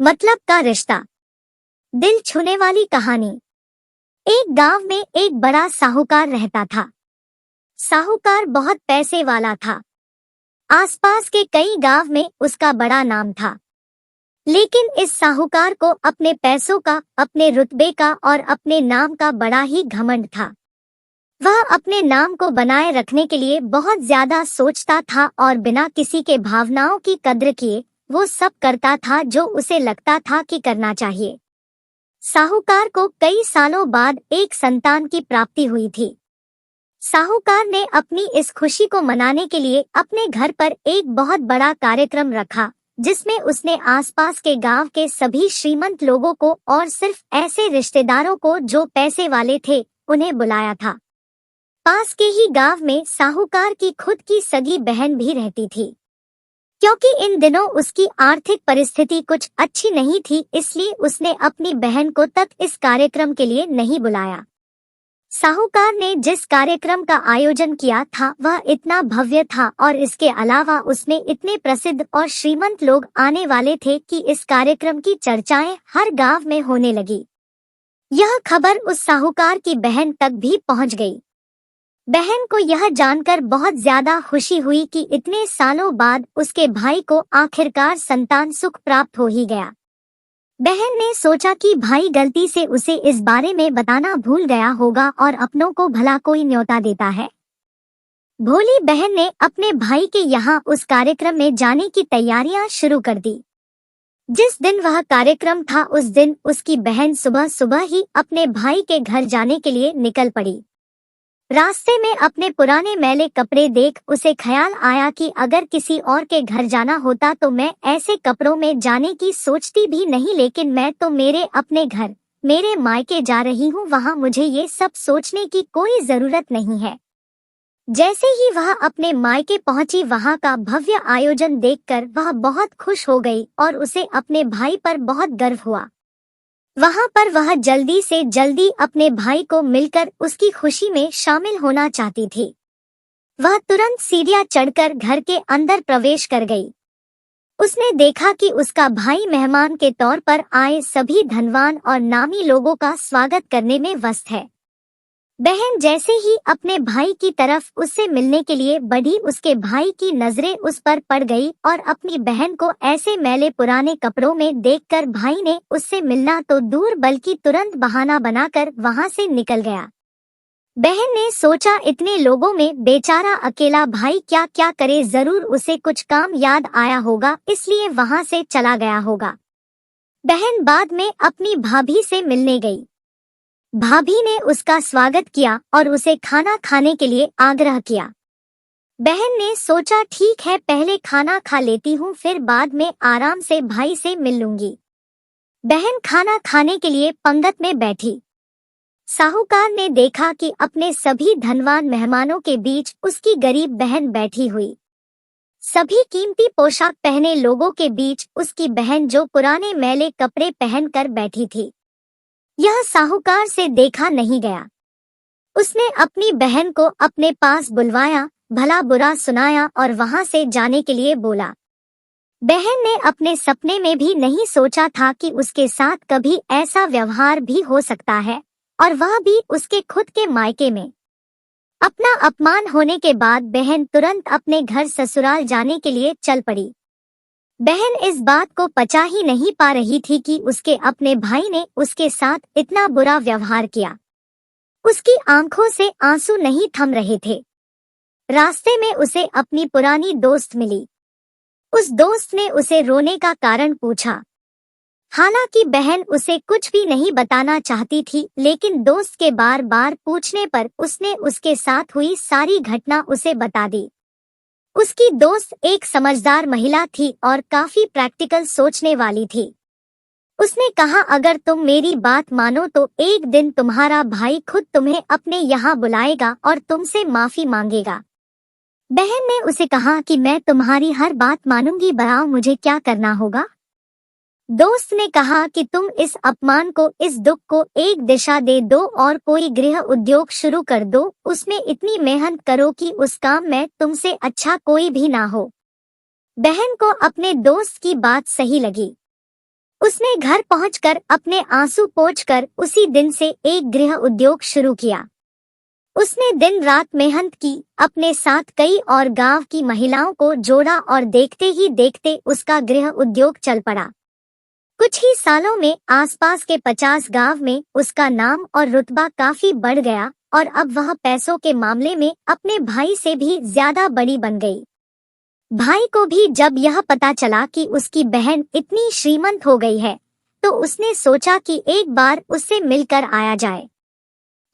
मतलब का रिश्ता। दिल छूने वाली कहानी। एक गांव में एक बड़ा साहूकार रहता था। साहूकार बहुत पैसे वाला था। आसपास के कई गांव में उसका बड़ा नाम था। लेकिन इस साहूकार को अपने पैसों का, अपने रुतबे का और अपने नाम का बड़ा ही घमंड था। वह अपने नाम को बनाए रखने के लिए बहुत ज्यादा सोचता था और बिना किसी के भावनाओं की कद्र किए वो सब करता था जो उसे लगता था कि करना चाहिए। साहूकार को कई सालों बाद एक संतान की प्राप्ति हुई थी। साहूकार ने अपनी इस खुशी को मनाने के लिए अपने घर पर एक बहुत बड़ा कार्यक्रम रखा, जिसमें उसने आसपास के गांव के सभी श्रीमंत लोगों को और सिर्फ ऐसे रिश्तेदारों को जो पैसे वाले थे, उन्हें बुलाया था। पास के ही गांव में साहूकार की खुद की सगी बहन भी रहती थी। क्योंकि इन दिनों उसकी आर्थिक परिस्थिति कुछ अच्छी नहीं थी, इसलिए उसने अपनी बहन को तक इस कार्यक्रम के लिए नहीं बुलाया। साहूकार ने जिस कार्यक्रम का आयोजन किया था वह इतना भव्य था और इसके अलावा उसमें इतने प्रसिद्ध और श्रीमंत लोग आने वाले थे कि इस कार्यक्रम की चर्चाएं हर गांव में होने लगी। यह खबर उस साहूकार की बहन तक भी पहुंच गई। बहन को यह जानकर बहुत ज्यादा खुशी हुई कि इतने सालों बाद उसके भाई को आखिरकार संतान सुख प्राप्त हो ही गया। बहन ने सोचा कि भाई गलती से उसे इस बारे में बताना भूल गया होगा और अपनों को भला कोई न्योता देता है। भोली बहन ने अपने भाई के यहाँ उस कार्यक्रम में जाने की तैयारियां शुरू कर दी। जिस दिन वह कार्यक्रम था उस दिन उसकी बहन सुबह सुबह ही अपने भाई के घर जाने के लिए निकल पड़ी। रास्ते में अपने पुराने मैले कपड़े देख उसे ख्याल आया कि अगर किसी और के घर जाना होता तो मैं ऐसे कपड़ों में जाने की सोचती भी नहीं, लेकिन मैं तो मेरे अपने घर, मेरे मायके जा रही हूँ, वहाँ मुझे ये सब सोचने की कोई जरूरत नहीं है। जैसे ही वह अपने मायके पहुंची, वहाँ का भव्य आयोजन देखकर वह बहुत खुश हो गई और उसे अपने भाई पर बहुत गर्व हुआ। वहाँ पर वह जल्दी से जल्दी अपने भाई को मिलकर उसकी खुशी में शामिल होना चाहती थी। वह तुरंत सीढ़ियां चढ़कर घर के अंदर प्रवेश कर गई। उसने देखा कि उसका भाई मेहमान के तौर पर आए सभी धनवान और नामी लोगों का स्वागत करने में व्यस्त है। बहन जैसे ही अपने भाई की तरफ उससे मिलने के लिए बढ़ी, उसके भाई की नजरें उस पर पड़ गई और अपनी बहन को ऐसे मैले पुराने कपड़ों में देखकर भाई ने उससे मिलना तो दूर बल्कि तुरंत बहाना बनाकर वहां से निकल गया। बहन ने सोचा इतने लोगों में बेचारा अकेला भाई क्या क्या करे, जरूर उसे कुछ काम याद आया होगा, इसलिए वहां से चला गया होगा। बहन बाद में अपनी भाभी से मिलने गई। भाभी ने उसका स्वागत किया और उसे खाना खाने के लिए आग्रह किया। बहन ने सोचा ठीक है, पहले खाना खा लेती हूँ, फिर बाद में आराम से भाई से मिल लूंगी। बहन खाना खाने के लिए पंगत में बैठी। साहूकार ने देखा कि अपने सभी धनवान मेहमानों के बीच उसकी गरीब बहन बैठी हुई। सभी कीमती पोशाक पहने लोगों के बीच उसकी बहन जो पुराने मैले कपड़े पहनकर बैठी थी। यह साहूकार से देखा नहीं गया। उसने अपनी बहन को अपने पास बुलवाया, भला बुरा सुनाया और वहां से जाने के लिए बोला। बहन ने अपने सपने में भी नहीं सोचा था कि उसके साथ कभी ऐसा व्यवहार भी हो सकता है, और वह भी उसके खुद के मायके में। अपना अपमान होने के बाद बहन तुरंत अपने घर ससुराल जाने के लिए चल पड़ी। बहन इस बात को पचा ही नहीं पा रही थी कि उसके अपने भाई ने उसके साथ इतना बुरा व्यवहार किया। उसकी आंखों से आंसू नहीं थम रहे थे। रास्ते में उसे अपनी पुरानी दोस्त मिली। उस दोस्त ने उसे रोने का कारण पूछा। हालांकि बहन उसे कुछ भी नहीं बताना चाहती थी, लेकिन दोस्त के बार बार पूछने पर उसने उसके साथ हुई सारी घटना उसे बता दी। उसकी दोस्त एक समझदार महिला थी और काफी प्रैक्टिकल सोचने वाली थी। उसने कहा अगर तुम मेरी बात मानो तो एक दिन तुम्हारा भाई खुद तुम्हें अपने यहाँ बुलाएगा और तुमसे माफी मांगेगा। बहन ने उसे कहा कि मैं तुम्हारी हर बात मानूंगी, बताओ मुझे क्या करना होगा। दोस्त ने कहा कि तुम इस अपमान को, इस दुख को एक दिशा दे दो और कोई गृह उद्योग शुरू कर दो, उसमें इतनी मेहनत करो कि उस काम में तुमसे अच्छा कोई भी ना हो। बहन को अपने दोस्त की बात सही लगी। उसने घर पहुंचकर अपने आंसू पोंछकर उसी दिन से एक गृह उद्योग शुरू किया। उसने दिन रात मेहनत की, अपने साथ कई और गांव की महिलाओं को जोड़ा और देखते ही देखते उसका गृह उद्योग चल पड़ा। कुछ ही सालों में आसपास के 50 गांव में उसका नाम और रुतबा काफी बढ़ गया और अब वह पैसों के मामले में अपने भाई से भी ज्यादा बड़ी बन गई। भाई को भी जब यह पता चला कि उसकी बहन इतनी श्रीमंत हो गई है, तो उसने सोचा कि एक बार उससे मिलकर आया जाए।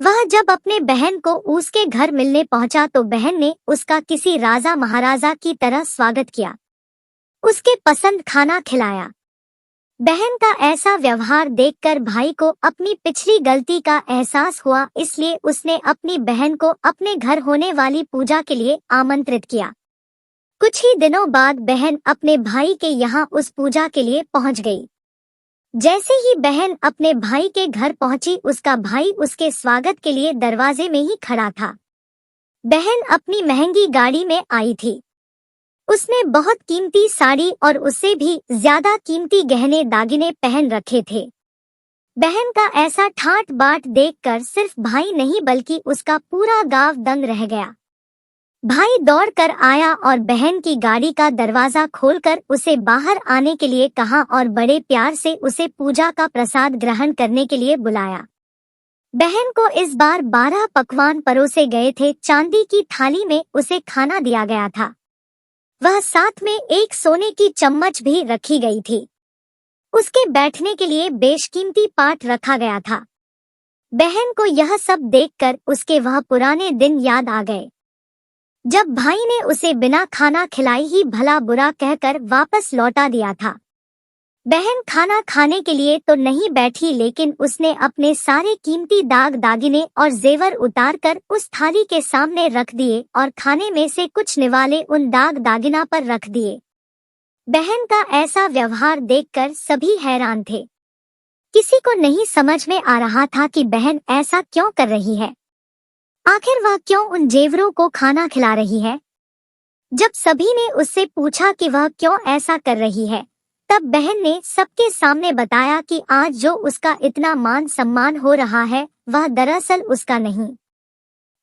वह जब अपने बहन को उसके घर मिलने पहुंचा तो बहन ने उसका किसी राजा महाराजा की तरह स्वागत किया, उसके पसंद खाना खिलाया। बहन का ऐसा व्यवहार देखकर भाई को अपनी पिछली गलती का एहसास हुआ, इसलिए उसने अपनी बहन को अपने घर होने वाली पूजा के लिए आमंत्रित किया। कुछ ही दिनों बाद बहन अपने भाई के यहाँ उस पूजा के लिए पहुंच गई। जैसे ही बहन अपने भाई के घर पहुंची, उसका भाई उसके स्वागत के लिए दरवाजे में ही खड़ा था। बहन अपनी महंगी गाड़ी में आई थी। उसने बहुत कीमती साड़ी और उससे भी ज्यादा कीमती गहने दागिने पहन रखे थे। बहन का ऐसा ठाट बाट देखकर सिर्फ भाई नहीं बल्कि उसका पूरा गांव दंग रह गया। भाई दौड़कर आया और बहन की गाड़ी का दरवाजा खोलकर उसे बाहर आने के लिए कहा और बड़े प्यार से उसे पूजा का प्रसाद ग्रहण करने के लिए बुलाया। बहन को इस बार 12 पकवान परोसे गए थे। चांदी की थाली में उसे खाना दिया गया था। वह साथ में एक सोने की चम्मच भी रखी गई थी। उसके बैठने के लिए बेशकीमती पाट रखा गया था। बहन को यह सब देखकर उसके वह पुराने दिन याद आ गए, जब भाई ने उसे बिना खाना खिलाए ही भला बुरा कहकर वापस लौटा दिया था। बहन खाना खाने के लिए तो नहीं बैठी, लेकिन उसने अपने सारे कीमती दाग दागिने और जेवर उतारकर उस थाली के सामने रख दिए और खाने में से कुछ निवाले उन दाग दागिना पर रख दिए। बहन का ऐसा व्यवहार देखकर सभी हैरान थे। किसी को नहीं समझ में आ रहा था कि बहन ऐसा क्यों कर रही है। आखिर वह क्यों उन जेवरों को खाना खिला रही है। जब सभी ने उससे पूछा कि वह क्यों ऐसा कर रही है, तब बहन ने सबके सामने बताया कि आज जो उसका इतना मान सम्मान हो रहा है, वह दरअसल उसका नहीं,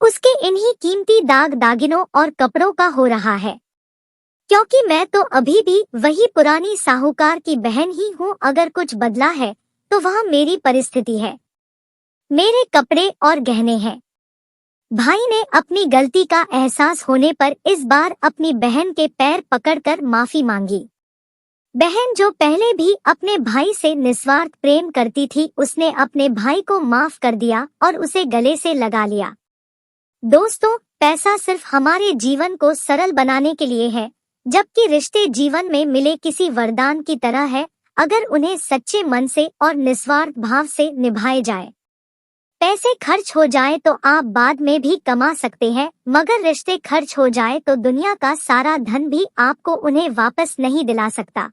उसके इन्हीं कीमती दाग दागिनों और कपड़ों का हो रहा है। क्योंकि मैं तो अभी भी वही पुरानी साहूकार की बहन ही हूँ। अगर कुछ बदला है तो वह मेरी परिस्थिति है, मेरे कपड़े और गहने हैं। भाई ने अपनी गलती का एहसास होने पर इस बार अपनी बहन के पैर पकड़कर माफी मांगी। बहन जो पहले भी अपने भाई से निस्वार्थ प्रेम करती थी, उसने अपने भाई को माफ कर दिया और उसे गले से लगा लिया। दोस्तों, पैसा सिर्फ हमारे जीवन को सरल बनाने के लिए है, जबकि रिश्ते जीवन में मिले किसी वरदान की तरह है, अगर उन्हें सच्चे मन से और निस्वार्थ भाव से निभाए जाए। पैसे खर्च हो जाए तो आप बाद में भी कमा सकते हैं, मगर रिश्ते खर्च हो जाए तो दुनिया का सारा धन भी आपको उन्हें वापस नहीं दिला सकता।